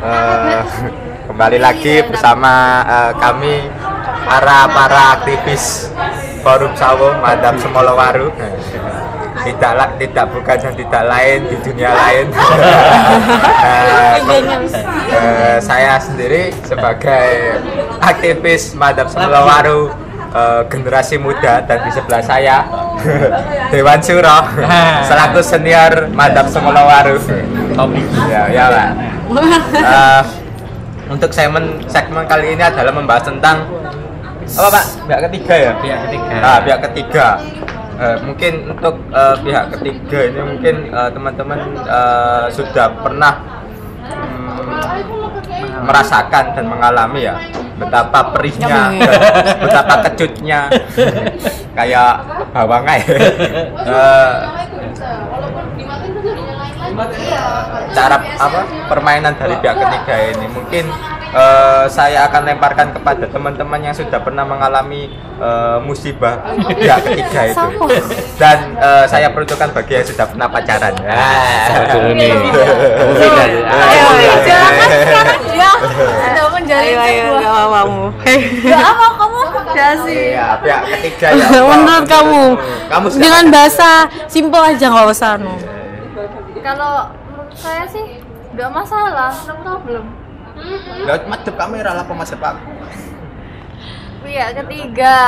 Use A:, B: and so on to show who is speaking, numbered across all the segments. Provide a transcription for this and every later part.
A: Eh, kembali lagi bersama kami para aktivis Forum Sawo Madam Semolowaru. Tidak bukan dan tidak lain di dunia lain. Saya sendiri sebagai aktivis Madam Semolowaru generasi muda, dan di sebelah saya Dewan Suro selaku senior Madam Semolowaru. Ya Pak. Untuk segmen kali ini adalah membahas tentang apa Pak? Pihak ketiga ya? Pihak ketiga. Mungkin untuk pihak ketiga ini mungkin teman-teman sudah pernah merasakan dan mengalami ya betapa perihnya dan betapa kecutnya kayak bawang cara permainan dari pihak ketiga ini. Mungkin saya akan lemparkan kepada teman-teman yang sudah pernah mengalami musibah pihak ketiga itu, dan saya peruntukkan bagi yang sudah pernah pacaran.
B: Dulu nih.
C: Ayo, silakan sekarang dia sudah menjalin sebuah. Gak apa kamu dasi.
A: Iya, pihak ketiga ya.
C: Menurut kamu dengan
A: silakan.
C: bahasa simpel aja, nggak usah
D: Kalau menurut saya sih nggak masalah, no problem.
A: Gak madep kamera lah pemasep aku.
D: Pihak ketiga,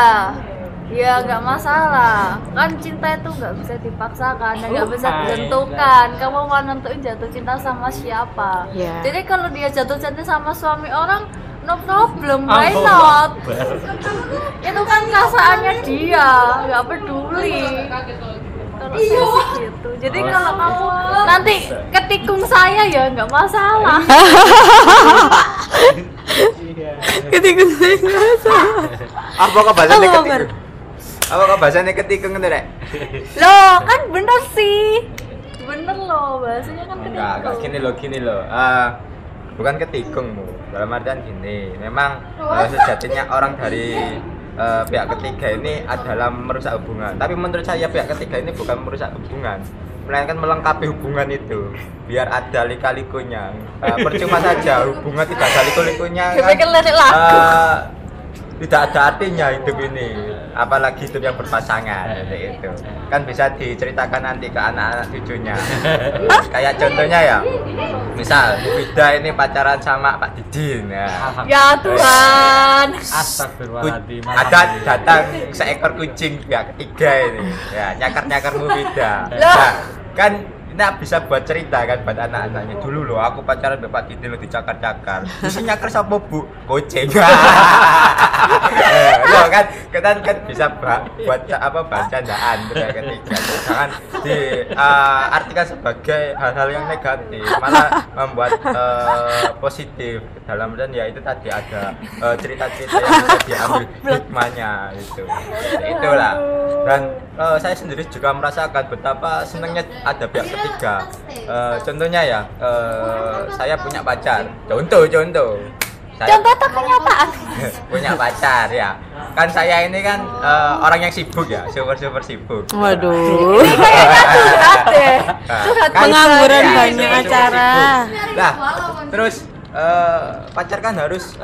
D: ya nggak masalah. Kan cinta itu nggak bisa dipaksakan dan nggak bisa ditentukan. Kamu mau nentuin jatuh cinta sama siapa?
C: Ya.
D: Jadi kalau dia jatuh cinta sama suami orang, no problem, why not? Itu kan perasaannya dia, nggak peduli. Kalau saya sih gitu. Jadi kalau kamu nanti ketikung saya ya nggak masalah.
C: ketikung saya nggak masalah.
A: Apa kok bahasanya ketikung? Apa kok bahasanya ketikung itu Rek?
D: Loh, kan bener sih. Bener loh, bahasanya kan
A: Enggak, gini loh. Bukan ketikung, dalam artian gini. Memang sejatinya orang dari pihak ketiga ini adalah merusak hubungan. Tapi menurut saya pihak ketiga ini bukan merusak hubungan, melainkan melengkapi hubungan itu biar ada lika-likunya. Percuma saja hubungan tidak ada liku-likunya kan, tidak ada artinya hidup ini, apalagi hidup yang berpasangan. Itu kan bisa diceritakan nanti ke anak-anak cucunya. Kayak contohnya ya, misal Bu Vida ini pacaran sama Pak Didin
D: Ya Tuhan.
B: Astagfirullahaladzim.
A: ada datang seekor kucing pihak ketiga ini ya, nyakar Bu Vida.
D: Loh.
A: Nah, kan ini bisa buat cerita kan buat anak-anaknya. Dulu loh aku pacaran sama Pak Didin lo dicakar-cakar. Terus nyakar sama Bu kucing. Loh kan bisa buat bahan candaan pihak ketiga. Jangan diartikan sebagai hal-hal yang negatif, malah membuat positif. Dalam dan ya itu tadi ada cerita-cerita yang bisa diambil hikmahnya itu. Itulah. Dan saya sendiri juga merasakan betapa senangnya ada pihak ketiga. Contohnya ya, saya punya pacar. Contoh.
D: Contoh atau kenyataan?
A: Punya pacar ya. Kan saya ini kan orang yang sibuk ya, super sibuk.
C: Waduh.
D: Ini kayaknya curhat deh. Curhat
A: Kan
C: Pengangguran
A: saya
C: banyak
A: super
C: acara.
A: sibuk. Nah, terus pacar kan harus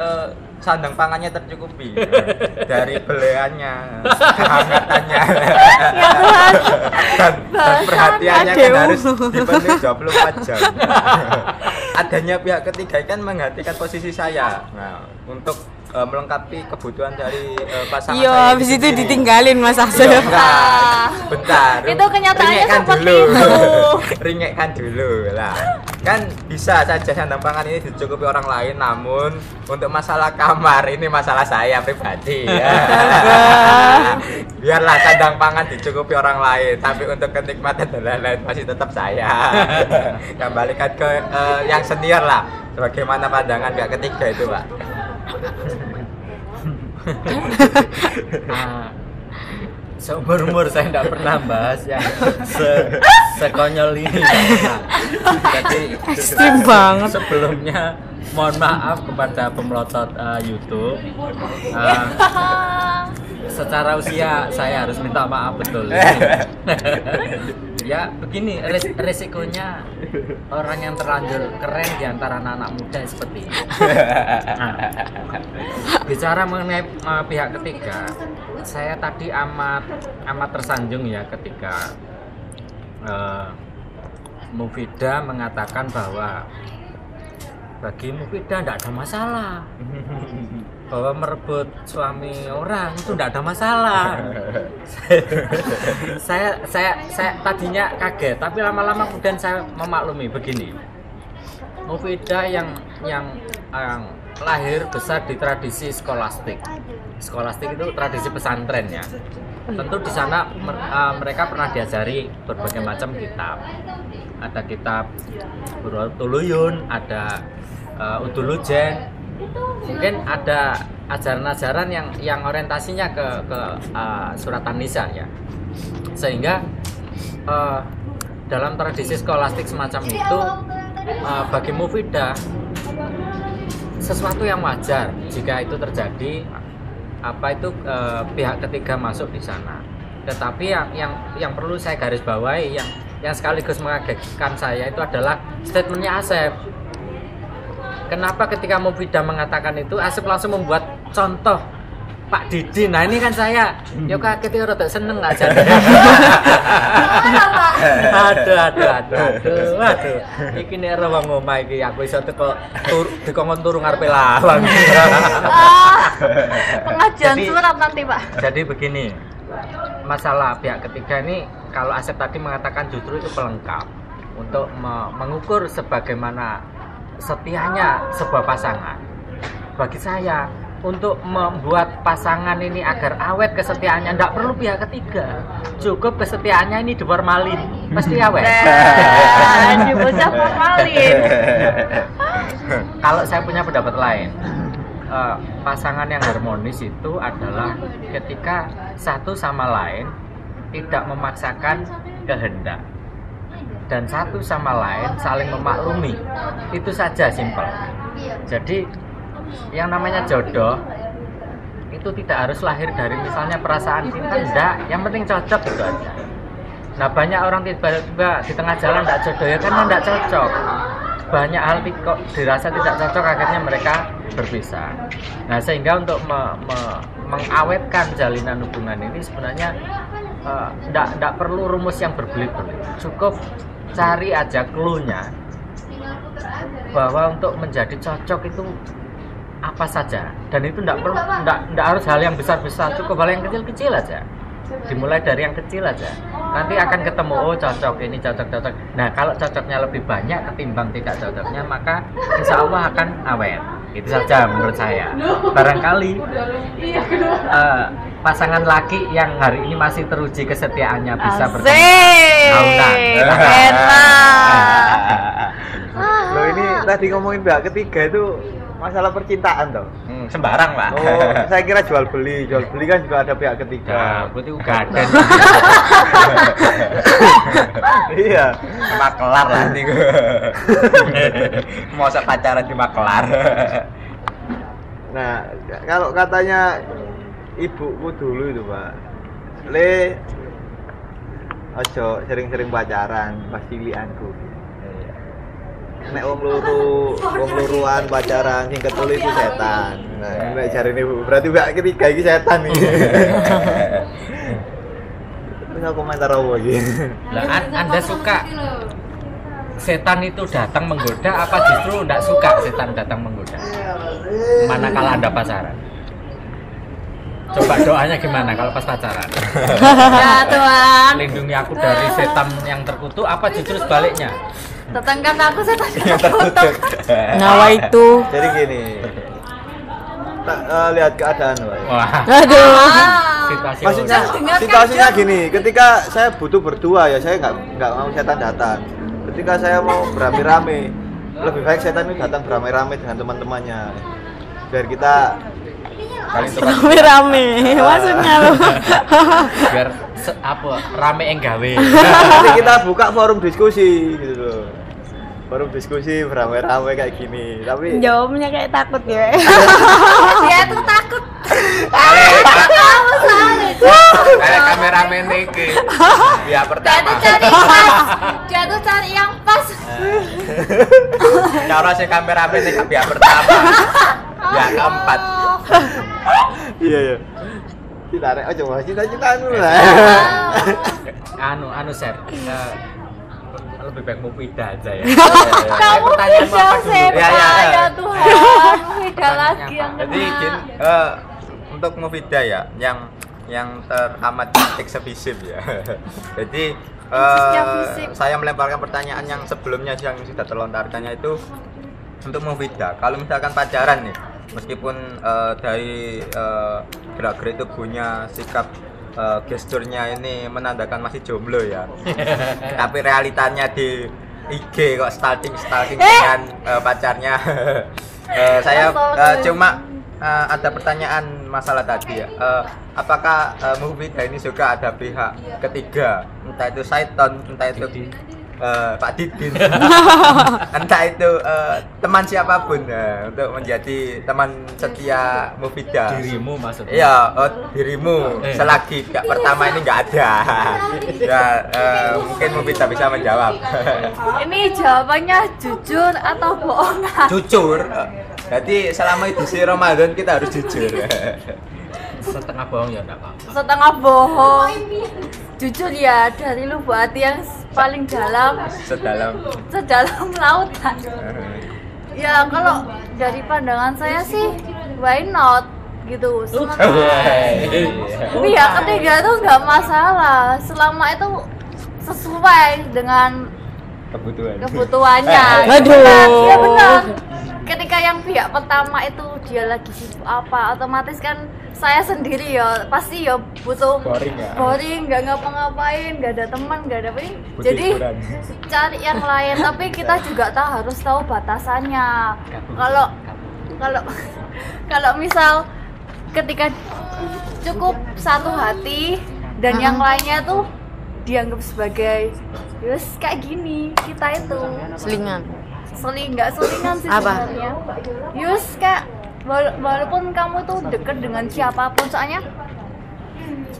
A: sandang pangannya tercukupi dari beliannya, kehangatannya,
D: Ya Tuhan.
A: dan perhatiannya kan
C: Aduh.
A: harus dipenuhi 24 jam. Adanya pihak ketiga kan menggantikan posisi saya. Nah, untuk melengkapi kebutuhan dari pasangan
C: Iya,
A: saya.
C: habis
A: ini
C: itu
A: sendiri.
C: ditinggalin Mas
A: Iya,
C: Asel.
A: enggak. Bentar.
D: Itu kenyataannya
A: Ringekkan
D: seperti
A: dulu.
D: itu.
A: Ringekkan dulu lah. Kan bisa saja sandang pangan ini dicukupi orang lain, namun untuk masalah kamar ini masalah saya pribadi. Biarlah sandang pangan dicukupi orang lain, tapi untuk kenikmatan dan lain-lain masih tetap saya. Kembalikan ke yang senior lah. Bagaimana pandangan pihak ketiga itu, Pak?
B: Seumur umur saya tidak pernah bahas yang sekonyol ini. Jadi
C: Ekstrim banget.
B: sebelumnya mohon maaf kepada pemelotot YouTube. Secara usia saya harus minta maaf betul. Ya begini, resikonya orang yang terlanjur keren di antara anak-anak muda seperti ini. Nah, bicara mengenai pihak ketiga, saya tadi amat tersanjung ya ketika Mufidah mengatakan bahwa bagi Mufidah tidak ada masalah, bahwa merebut suami orang itu tidak ada masalah. saya tadinya kaget, tapi lama-lama kemudian saya memaklumi begini. Mufidah yang lahir besar di tradisi skolastik. Skolastik itu tradisi pesantren ya. Tentu di sana mereka pernah diajari berbagai macam kitab. Ada kitab Tuluyun, ada Udulujen. Mungkin ada ajaran-ajaran yang orientasinya ke surat An-Nisa ya. Sehingga dalam tradisi skolastik semacam itu bagi Mufidah sesuatu yang wajar jika itu terjadi, pihak ketiga masuk di sana. Tetapi yang perlu saya garis bawahi, yang sekaligus mengagetkan saya itu adalah statementnya Asep. Kenapa ketika Mufidah mengatakan itu, Asep langsung membuat contoh Pak Didi. Nah ini kan saya yo kaget ya, rada seneng aja. Aduh. Iki nek ora wong omah iki aku iso teko dikongkon turu ngarepe lawang.
D: Pengajian surat nanti, Pak.
B: Jadi begini, masalah pihak ketiga ini kalau Asep tadi mengatakan justru itu pelengkap untuk mengukur sebagaimana setianya sebuah pasangan. Bagi saya, untuk membuat pasangan ini agar awet kesetiaannya, tidak perlu pihak ketiga, cukup kesetiaannya ini diformalin, pasti awet.
D: Dibocah formalin.
B: Kalau saya punya pendapat lain, pasangan yang harmonis itu adalah ketika satu sama lain tidak memaksakan kehendak dan satu sama lain saling memaklumi. Itu saja, simpel. Jadi yang namanya jodoh itu tidak harus lahir dari misalnya perasaan cinta, enggak, yang penting cocok itu aja. Nah banyak orang tiba-tiba di tengah jalan tidak jodoh ya karena tidak cocok. Banyak hal kok dirasa tidak cocok, akhirnya mereka berpisah. Nah sehingga untuk mengawetkan jalinan hubungan ini sebenarnya tidak perlu rumus yang berbelit-belit, cukup cari aja clue-nya bahwa untuk menjadi cocok itu apa saja, dan itu tidak harus hal yang besar-besar, cukup hal yang kecil-kecil aja, dimulai dari yang kecil aja, nanti akan ketemu oh cocok, ini cocok. Nah kalau cocoknya lebih banyak ketimbang tidak cocoknya, maka insya Allah akan awet. Itu saja menurut saya. Barangkali pasangan laki yang hari ini masih teruji kesetiaannya bisa bertemu tahunan.
A: Loh ini tadi ngomongin pihak ketiga itu masalah percintaan toh.
B: Sembarang Pak.
A: Oh, saya kira jual beli kan juga ada pihak ketiga.
B: Nah, berarti ugaden.
A: Iya,
B: makelar lah nih gue. Mau pacaran di makelar.
A: Nah, kalau katanya ibuku dulu itu Pak, Le ojo sering-sering pacaran pas cilianku. Nek wong luruan pacaran sing ketelu itu setan. Nah, nek jarine ibu berarti pihak ketiga iki setan iki. Punya komentar apa iki?
B: Lah Anda suka setan itu datang menggoda apa justru tidak suka setan datang menggoda? Manakala Anda pacaran? Coba doanya gimana kalau pas pacaran?
D: Ya Tuhan,
B: Lindungi aku dari setan yang terkutuk apa justru sebaliknya?
D: tetangkan aku setan yang terkutuk.
C: Nawa itu.
A: Jadi gini. Lihat keadaan, Pak.
B: Wah,
C: Aduh.
B: situasi
A: Maksudnya situasinya gini, ketika saya butuh berdua ya saya nggak mau setan datang. Ketika saya mau beramai-ramai, lebih baik setan itu datang beramai-ramai dengan teman-temannya. Biar kita
C: Rame-rame. Maksudnya lo.
B: biar rame yang gawe.
A: nanti kita buka forum diskusi gitu loh. Forum diskusi beramai-ramai kayak gini. Tapi
C: Jawabnya kayak takut ya.
D: Dia tuh takut
A: Kayak kameramen iki. Ya pertama.
D: Dia tuh cari yang pas.
A: Cara si kameramen iki biar pertama. Ya keempat. Iya iya. Kita rek aja Mas, cita-cita lah.
B: Anu Sep. Lebih baik Mufidah aja ya.
D: Kamu
B: Pertanyaan
D: bisa
B: apa dulu?
D: Sep.
A: Ya, ya, ya.
D: Ya Tuhan, Mufidah lagi yang
A: Jadi
D: kena.
A: Jin, untuk Mufidah ya yang teramat cantik sebisip ya. Jadi
D: Fisik.
A: saya melemparkan pertanyaan yang sebelumnya yang sudah terlontarkannya itu untuk Mufidah. Kalau misalkan pacaran nih, meskipun dari gerak-gerik tubuhnya, sikap gesturnya ini menandakan masih jomblo ya. Tapi realitanya di IG kok stalking dengan pacarnya. Saya cuma ada pertanyaan masalah tadi ya. Apakah Mufidah ini juga ada pihak ketiga, entah itu Saiton, entah itu Pak Didin, entah itu teman siapapun untuk menjadi teman setia Mufidah.
B: Dirimu maksudnya?
A: Iya, dirimu selagi pihak pertama ini nggak ada. Ya, mungkin Mufidah bisa menjawab.
D: Ini jawabannya jujur atau bohongan?
A: Jujur. Jadi selama edisi Ramadan kita harus jujur.
B: Setengah bohong ya enggak apa-apa.
D: Setengah bohong. Jujur ya, dari lubuk hati yang paling dalam, sedalam lautan. Ya kalau dari pandangan saya sih, why not gitu. Pihak ketiga tuh nggak masalah, selama itu sesuai dengan kebutuhannya.
C: Waduh.
D: Iya benar. Ketika yang pihak pertama itu dia lagi sibuk apa, otomatis kan saya sendiri ya pasti ya butuh boring, nggak ngapa-ngapain, nggak ada teman, nggak ada apa. Jadi cari yang lain, tapi kita juga harus tahu batasannya. Kalau misal ketika cukup satu hati dan yang lainnya tuh dianggap sebagai yus kayak gini, kita itu nggak selingan sih
C: Apa?
D: sebenarnya. Yus kayak walaupun kamu tuh deket dengan siapapun, soalnya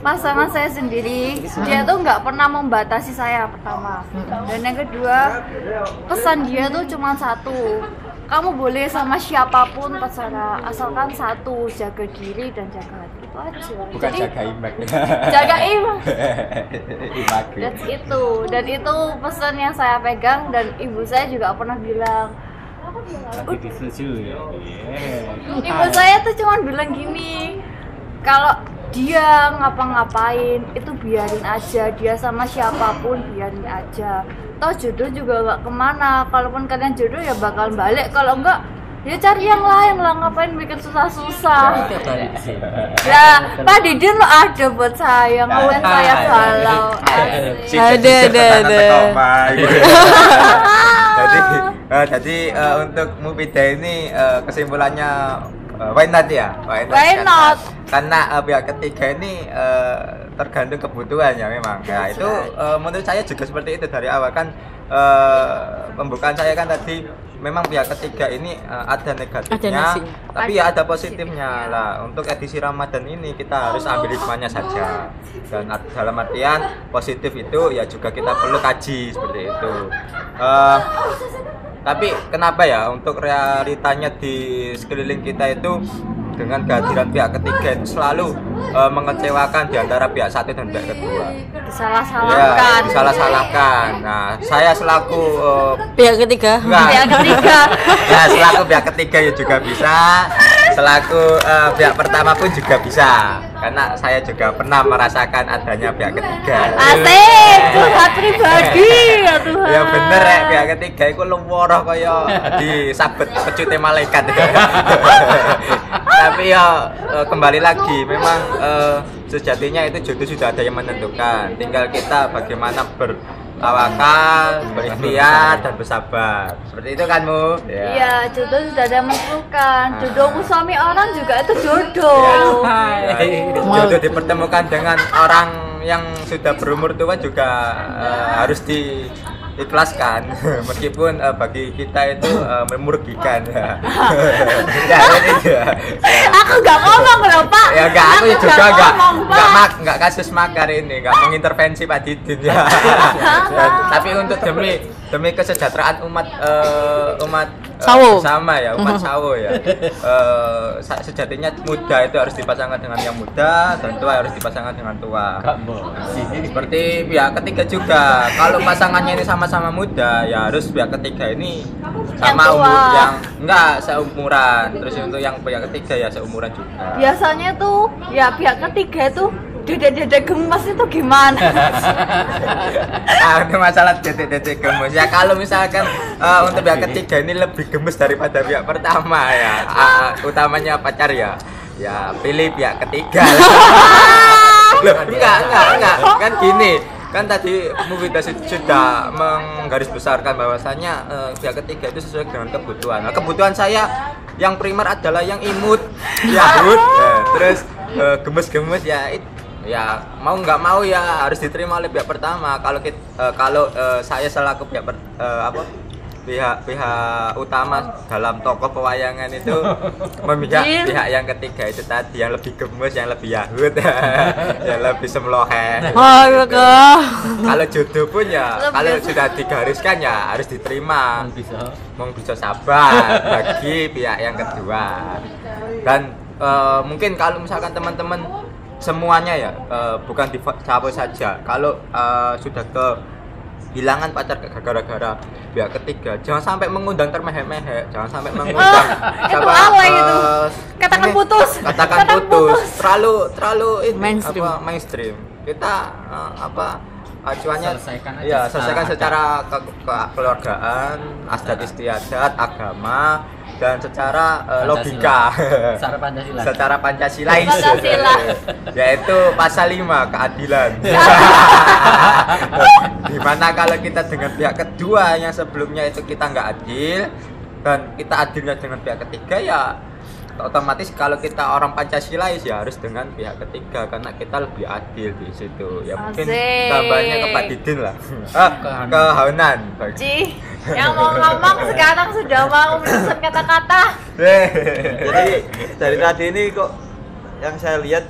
D: pasangan saya sendiri dia tuh nggak pernah membatasi saya pertama, dan yang kedua pesan dia tuh cuma satu, kamu boleh sama siapapun terserah asalkan satu, jaga diri dan jaga hati, itu aja.
A: Bukan
D: Jadi,
A: jaga imak.
D: jaga iman.
A: Imak.
D: That's itu, dan itu pesan yang saya pegang, dan ibu saya juga pernah bilang.
B: Tapi disetujui ya.
D: Ibu saya tuh cuma bilang gini, kalau dia ngapa-ngapain itu biarin aja, dia sama siapapun biarin aja. Toh jodoh juga gak kemana, kalaupun kalian jodoh ya bakal balik, kalau enggak ya cari yang lain lah, ngapain bikin susah-susah. Ya, Pak Didin lo ada buat saya, ngapain saya galau.
C: Ada.
A: Jadi untuk Mufidah ini kesimpulannya why not ya?
D: Why not?
A: Karena pihak ketiga ini tergantung kebutuhannya memang. Nah itu menurut saya juga seperti itu dari awal kan. Pembukaan saya kan tadi memang pihak ketiga ini ada negatifnya, tapi ya ada positifnya lah. Untuk edisi Ramadan ini kita harus ambil hikmahnya saja, dan dalam artian positif itu ya juga kita perlu kaji seperti itu. Tapi kenapa ya untuk realitanya di sekeliling kita itu dengan kehadiran pihak ketiga itu selalu mengecewakan di antara pihak satu dan pihak kedua.
D: Disalah-salahkan.
A: Ya, disalah-salahkan. Nah, saya selaku
C: Pihak ketiga.
D: Pihak ketiga.
A: ya selaku pihak ketiga ya juga bisa, selaku pihak pertama pun juga bisa, karena saya juga pernah merasakan adanya pihak ketiga.
D: Asik, curhat pribadi ya Tuhan.
A: Ya bener ya, pihak ketiga itu luworoh kaya disabet pecute malaikat. Tapi ya kembali lagi, memang sejatinya itu jodoh sudah ada yang menentukan, tinggal kita bagaimana bertawakal, berikhtiar dan bersabar. Seperti itu kan Mu?
D: Iya, jodoh sudah ada yang menentukan. Jodohmu suami orang juga itu jodoh.
A: Jodoh dipertemukan dengan orang yang sudah berumur tua juga harus diikhlaskan, meskipun bagi kita itu merugikan. Ya, itu.
D: Aku nggak ngomong loh Pak.
A: Ya enggak, aku
D: Aku
A: juga
D: ngomong, Pak.
A: enggak kasus makar ini, enggak mengintervensi Pak Didin ya. Ya, tapi untuk demi kesejahteraan umat
C: Sawo.
A: sama ya, umat Sawo ya. Sejatinya muda itu harus dipasangkan dengan yang muda dan tua harus dipasangkan dengan tua. Seperti pihak ketiga juga, kalau pasangannya ini sama-sama muda ya harus pihak ketiga ini sama
D: Yang tua.
A: umur yang enggak seumuran. Terus untuk yang pihak ketiga ya seumuran juga.
D: Biasanya tuh ya pihak ketiga tuh dede-dede gemes itu gimana?
A: Nah, itu masalah detik-detik gemes ya. Kalau misalkan untuk pihak ketiga ini lebih gemes daripada pihak pertama ya, utamanya pacar ya, ya pilih pihak ketiga lah. Loh, enggak, kan gini. Kan tadi Mufida sudah menggarisbesarkan bahwasanya pihak ketiga itu sesuai dengan kebutuhan. Nah, kebutuhan saya yang primer adalah yang imut, yahut, terus gemes-gemes ya mau nggak mau ya harus diterima oleh pihak pertama. Kalau saya selaku pihak utama dalam tokoh pewayangan itu memihak pihak yang ketiga itu tadi, yang lebih gemes, yang lebih yahut, yang lebih semlohe.
C: Oh, kak.
A: Kalau jodoh pun ya kalau sudah digariskan ya harus diterima, mau bisa sabar bagi pihak yang kedua. Dan mungkin kalau misalkan teman-teman semuanya ya, bukan di Sawo saja, kalau sudah kehilangan pacar gara-gara pihak ketiga, jangan sampai mengundang termehek-mehek, jangan sampai mengundang
D: Itu alay itu. Katakan putus.
A: Katakan putus. Terlalu ini,
C: Mainstream.
A: mainstream. Kita acuannya
B: Selesaikan aja
A: selesaikan secara kekeluargaan, adat istiadat, agama, dan secara logika.
B: Secara Pancasila.
A: Secara Pancasilais.
D: Pancasila.
A: Yaitu pasal 5 keadilan. Dimana kalau kita dengan pihak kedua yang sebelumnya itu kita nggak adil dan kita adilnya dengan pihak ketiga, ya otomatis kalau kita orang Pancasilais ya harus dengan pihak ketiga karena kita lebih adil di situ. Ya mungkin
D: Asik.
A: tambahnya ke Pak Didin lah. Kehanan.
D: Ci, yang mau ngomong sekarang sudah mau menyusun kata-kata.
E: Jadi dari tadi ini kok yang saya lihat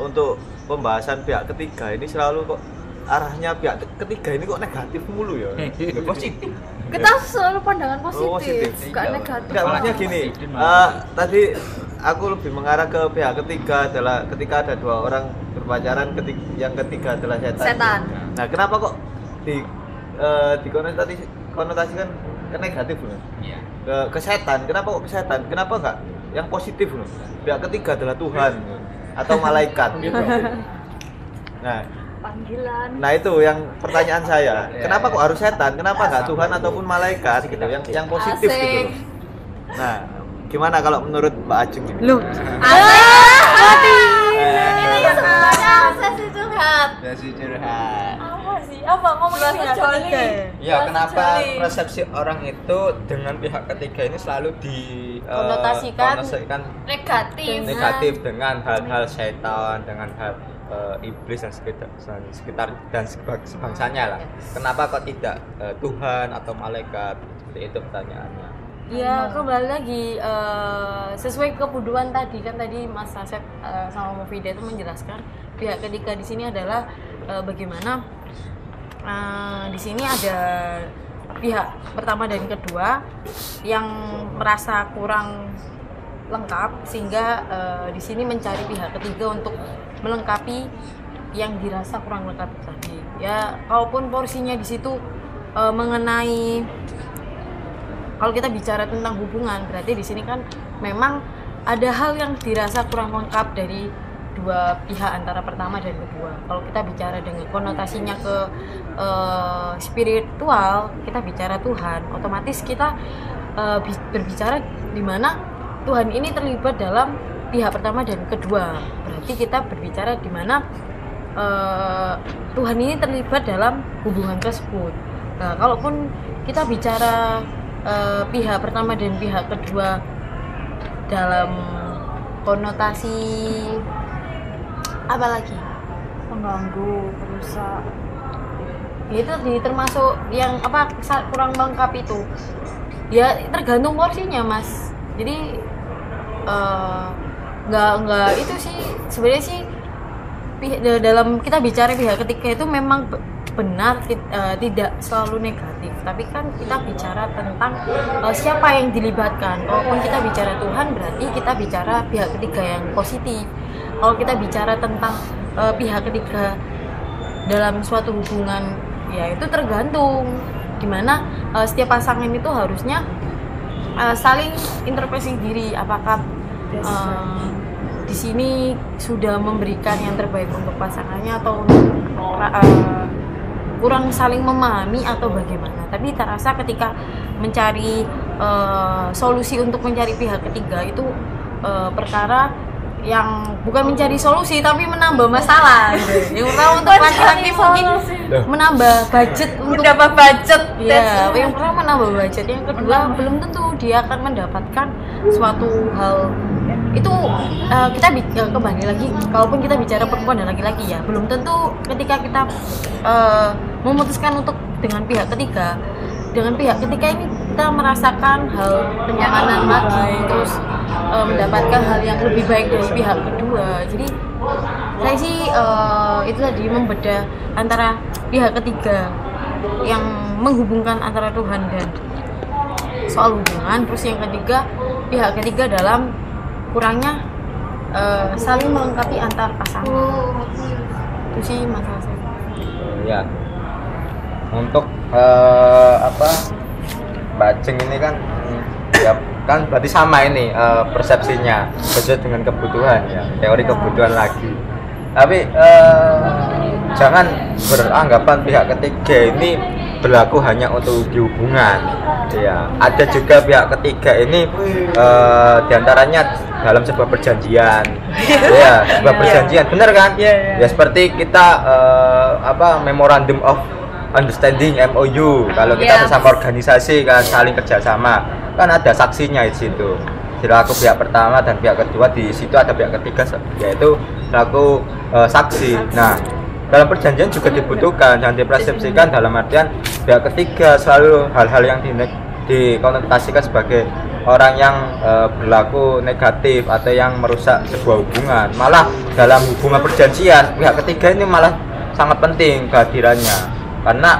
E: untuk pembahasan pihak ketiga ini selalu kok arahnya pihak ketiga ini kok negatif mulu ya.
A: Positif.
D: Kita selalu pandangan
E: Oh,
D: positif,
E: positif.
D: bukan negatif.
E: Enggak, maksudnya gini, tadi aku lebih mengarah ke pihak ketiga adalah ketika ada dua orang berpacaran, yang ketiga adalah setan. Nah, kenapa kok dikonotasikan ke negatif loh?
B: Iya.
E: Ke setan. Kenapa kok ke setan? Kenapa enggak yang positif loh? Pihak ketiga adalah Tuhan atau malaikat gitu.
D: Panggilan.
E: Nah itu yang pertanyaan saya. Kenapa kok harus setan? Kenapa nggak Tuhan ataupun malaikat gitu? Yang positif
D: Asik.
E: gitu loh. Nah, gimana kalau menurut Mbak Ajeng ini?
C: Lu.
D: Mati. Ini semuanya sesi curhat.
A: Sesi curhat.
D: Apa sih? Apa ngomong Joli?
A: Ya, kenapa persepsi orang itu dengan pihak ketiga ini selalu
C: Konotasikan
A: negatif dengan hal-hal setan, dengan hal iblis dan sekitar sebangsanya lah. Kenapa kok tidak Tuhan atau malaikat? Seperti itu pertanyaannya.
C: Ya, kembali lagi sesuai kebutuhan tadi kan tadi Mas Asep sama Mufida itu menjelaskan pihak ketiga di sini adalah bagaimana di sini ada pihak pertama dan kedua yang merasa kurang lengkap sehingga di sini mencari pihak ketiga untuk melengkapi yang dirasa kurang lengkap tadi. Ya, kalaupun porsinya di situ mengenai kalau kita bicara tentang hubungan, berarti di sini kan memang ada hal yang dirasa kurang lengkap dari dua pihak antara pertama dan kedua. Kalau kita bicara dengan konotasinya ke spiritual, kita bicara Tuhan, otomatis kita berbicara di mana Tuhan ini terlibat dalam pihak pertama dan kedua. Berarti kita berbicara di mana Tuhan ini terlibat dalam hubungan tersebut. Nah, kalaupun kita bicara pihak pertama dan pihak kedua dalam konotasi apa lagi?
D: Mengganggu, merusak.
C: Itu termasuk yang apa kurang lengkap itu. Ya tergantung porsinya, Mas. Jadi nggak itu sih sebenarnya sih dalam kita bicara pihak ketiga itu memang benar tidak selalu negatif, tapi kan kita bicara tentang siapa yang dilibatkan. Kalaupun kita bicara Tuhan berarti kita bicara pihak ketiga yang positif. Kalau kita bicara tentang pihak ketiga dalam suatu hubungan, ya itu tergantung dimana setiap pasangan itu harusnya saling introspeksi diri, apakah di sini sudah memberikan yang terbaik untuk pasangannya atau kurang saling memahami atau bagaimana. Tapi terasa ketika mencari solusi untuk mencari pihak ketiga itu perkara yang bukan mencari solusi tapi menambah masalah gitu. Yang pertama untuk laki-laki mungkin menambah budget untuk
D: menambah budget.
C: Ya, yang pertama menambah budget, yang kedua belum tentu dia akan mendapatkan suatu hal itu kita kembali lagi, kalaupun kita bicara perempuan dan laki-laki ya, belum tentu ketika kita memutuskan untuk dengan pihak ketiga ini kita merasakan hal kenyamanan lagi, terus mendapatkan hal yang lebih baik dari pihak kedua. Jadi saya sih itu tadi membedah antara pihak ketiga yang menghubungkan antara Tuhan dan soal hubungan, terus yang ketiga pihak ketiga dalam kurangnya saling melengkapi antar pasangan. Itu sih masalah saya.
A: Ya, untuk bajeng ini kan ya kan berarti sama ini persepsinya sesuai dengan kebutuhan ya, teori kebutuhan lagi. Tapi jangan beranggapan pihak ketiga ini berlaku hanya untuk di hubungan. Ya, ada juga pihak ketiga ini diantaranya dalam sebuah perjanjian. Ya, sebuah perjanjian, benar kan? Ya seperti kita Memorandum of Understanding MOU. Kalau kita bersama organisasi kan saling kerjasama, kan ada saksinya di situ. Selaku pihak pertama dan pihak kedua, di situ ada pihak ketiga yaitu selaku saksi. Nah, dalam perjanjian juga dibutuhkan, jangan dipersepsikan dalam artian pihak ketiga selalu hal-hal yang dikonotasikan sebagai orang yang berlaku negatif atau yang merusak sebuah hubungan. Malah dalam hubungan perjanjian pihak ketiga ini malah sangat penting kehadirannya, karena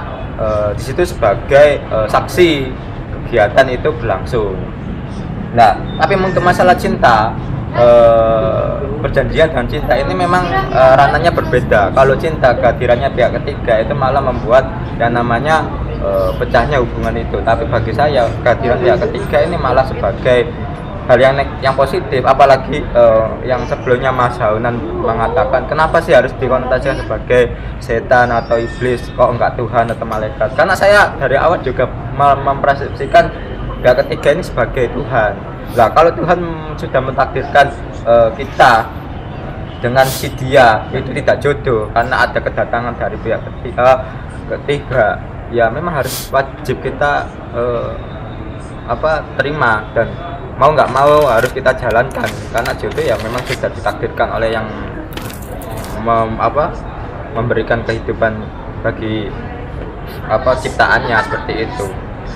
A: di situ sebagai saksi kegiatan itu berlangsung. Nah, tapi untuk masalah cinta, perjanjian dan cinta ini memang ranahnya berbeda. Kalau cinta kehadirannya pihak ketiga itu malah membuat yang namanya pecahnya hubungan itu. Tapi bagi saya kehadiran pihak ketiga ini malah sebagai hal yang positif. Apalagi yang sebelumnya Mas Haunan mengatakan kenapa sih harus dikonotasikan sebagai setan atau iblis, kok enggak Tuhan atau malaikat. Karena saya dari awal juga mempersepsikan pihak ketiga ini sebagai Tuhan. Nah, kalau Tuhan sudah mentakdirkan kita dengan si dia itu tidak jodoh karena ada kedatangan dari pihak ketiga, ya memang harus wajib kita terima, dan mau nggak mau harus kita jalankan, karena jodoh ya memang sudah ditakdirkan oleh yang memberikan kehidupan bagi ciptaannya seperti itu.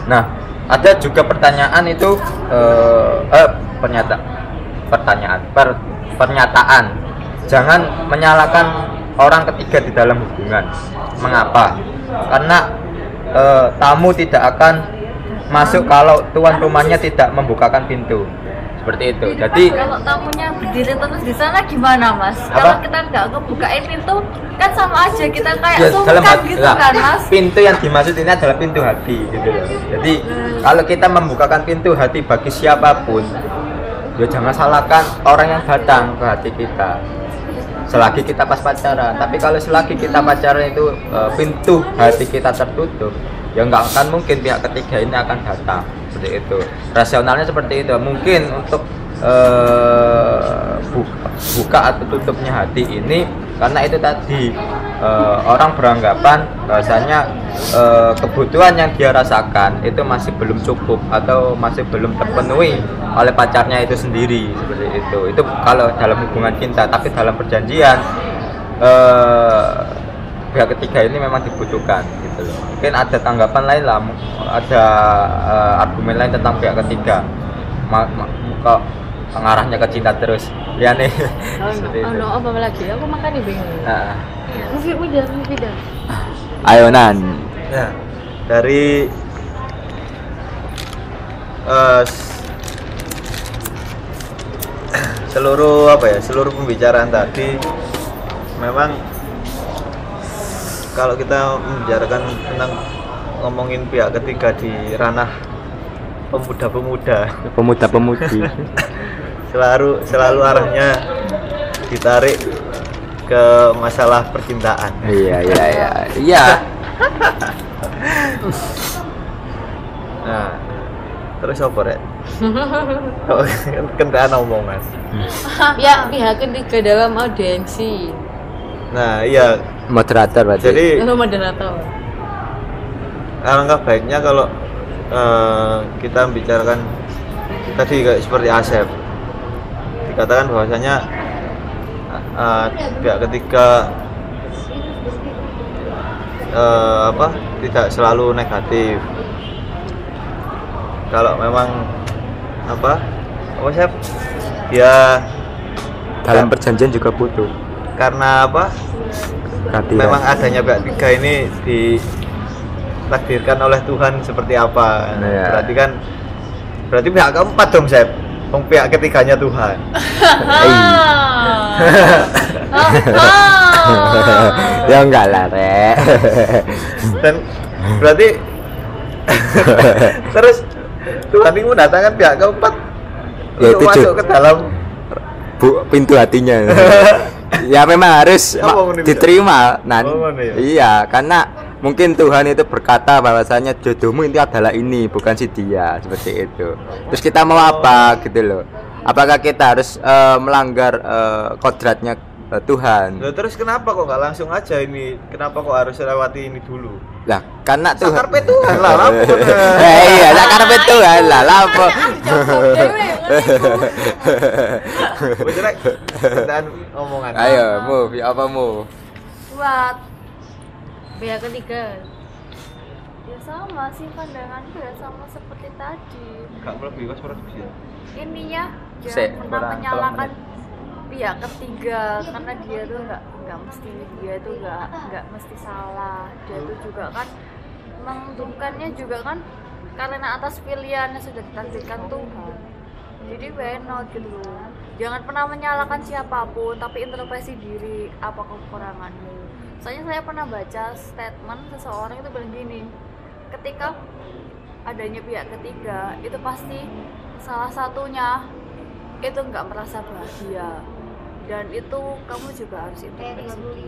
A: Nah, ada juga pertanyaan itu pernyataan jangan menyalahkan orang ketiga di dalam hubungan. Mengapa? Karena tamu tidak akan masuk kalau tuan rumahnya tidak membukakan pintu. Seperti itu. Jadi
D: kalau tamunya berdiri terus di sana gimana, Mas? Kalau kita nggak ngebukain pintu kan sama aja kita kayak sungkan gitu kan, Mas?
A: Pintu yang dimaksud ini adalah pintu hati gitu loh. Jadi kalau kita membukakan pintu hati bagi siapapun, ya jangan salahkan orang yang datang ke hati kita. Selagi kita pas pacaran, tapi kalau selagi kita pacaran itu pintu hati kita tertutup, ya nggak akan mungkin pihak ketiga ini akan datang. Seperti itu. Rasionalnya seperti itu. Mungkin untuk buka atau tutupnya hati ini karena itu tadi orang beranggapan bahwasanya kebutuhan yang dia rasakan itu masih belum cukup atau masih belum terpenuhi oleh pacarnya itu sendiri. Seperti itu. Itu kalau dalam hubungan cinta, tapi dalam perjanjian pihak ketiga ini memang dibutuhkan gitu loh. Mungkin ada tanggapan lain lah, ada argumen lain tentang pihak ketiga kok pengarahnya ke cinta terus. Ya nih.
C: Oh no, apa lagi? Aku makan nih bingung. Movie dah.
A: Ayo Nan.
E: Ya, dari seluruh pembicaraan tadi memang kalau kita membicarakan tentang ngomongin pihak ketiga di ranah
A: Pemuda-pemudi.
E: selalu arahnya ditarik ke masalah percintaan.
A: Iya.
E: Nah, terus apa rek? Kentaan omongan.
C: Ya, pihak ketiga dalam audiensi.
E: Nah, iya.
A: Moderator berarti.
E: Jadi
C: Moderator.
E: alangkah baiknya kalau kita membicarakan tadi kayak seperti Asep, dikatakan bahwasanya pihak ketiga tidak selalu negatif. Kalau memang apa Asep ya
A: Dalam perjanjian juga butuh.
E: karena apa
A: Kehadiran.
E: memang adanya pihak ketiga ini ditakdirkan oleh Tuhan seperti apa.
A: Iya.
E: Berarti pihak keempat dong, Sep. Pihak ketiganya Tuhan.
A: Ya enggak lah, Rek.
E: Dan berarti terus Tuhan ini mendatangkan pihak keempat
A: Ya,
E: untuk
A: itu,
E: masuk ke dalam
A: Pintu hatinya. Ya memang harus
E: Apa menurut
A: diterima, Nan.
E: Oh, mana ya?
A: Iya, karena mungkin Tuhan itu berkata bahwasanya jodohmu itu adalah ini, bukan si dia, seperti itu. Terus kita mau apa gitu loh? Apakah kita harus melanggar kodratnya Tuhan?
E: Loh, terus kenapa kok nggak langsung aja ini? Kenapa kok harus lewati ini dulu?
A: Lah, karena Tuhan.
E: Sakarpe Tuhan lah, lapo.
A: Iya, sakarpe Tuhan lah, lapo.
E: Wis rek, kentaan omongan.
A: Ayo, move, apa move?
D: Buat
C: Pihak ketiga.
D: ya sama sih pandanganku ya sama seperti tadi.
E: Gak melebihi kos produksi.
D: Intinya
A: Sek,
D: jangan pernah
E: kurang
D: menyalahkan
E: tolong
D: pihak ketiga karena dia tuh nggak mesti mesti salah. Dia tuh juga kan menentukannya juga kan karena atas pilihan yang sudah ditakdirkan Tuhan. Jadi why not gitu loh. Jangan pernah menyalahkan siapapun, tapi introspeksi diri apa kekuranganmu. Soalnya saya pernah baca statement seseorang itu bilang gini, ketika adanya pihak ketiga itu pasti salah satunya itu nggak merasa bahagia, dan itu kamu juga harus introspeksi diri.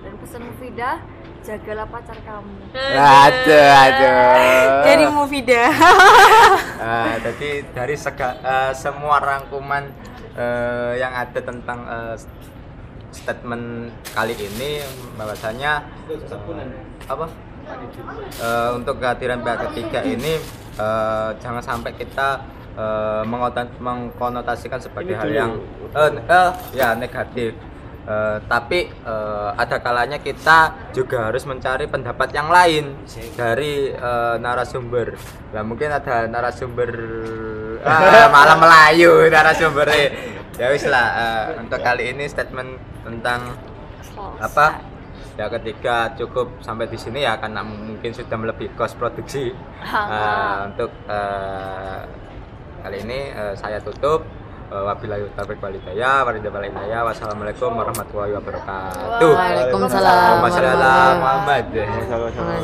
D: Dan pesan Mufidah, jagalah pacar kamu.
A: Aduh.
C: Jadi Mufidah.
A: Jadi dari semua rangkuman yang ada tentang statement kali ini bahwasanya untuk kehadiran pihak ketiga ini jangan sampai kita mengkonotasikan sebagai hal yang ya negatif. Tapi ada kalanya kita juga harus mencari pendapat yang lain dari narasumber. Nah, mungkin ada narasumber malah Melayu narasumbernya. Ya wis lah, untuk kali ini statement tentang ya ketiga cukup sampai di sini ya, karena mungkin sudah melebihi kos produksi. Untuk kali ini saya tutup. Wabillahi taufiq wal hidayah. Wassalamualaikum warahmatullahi wabarakatuh.
C: Waalaikumsalam.
A: Wassalamualaikum Muhammad.
E: Sama-sama.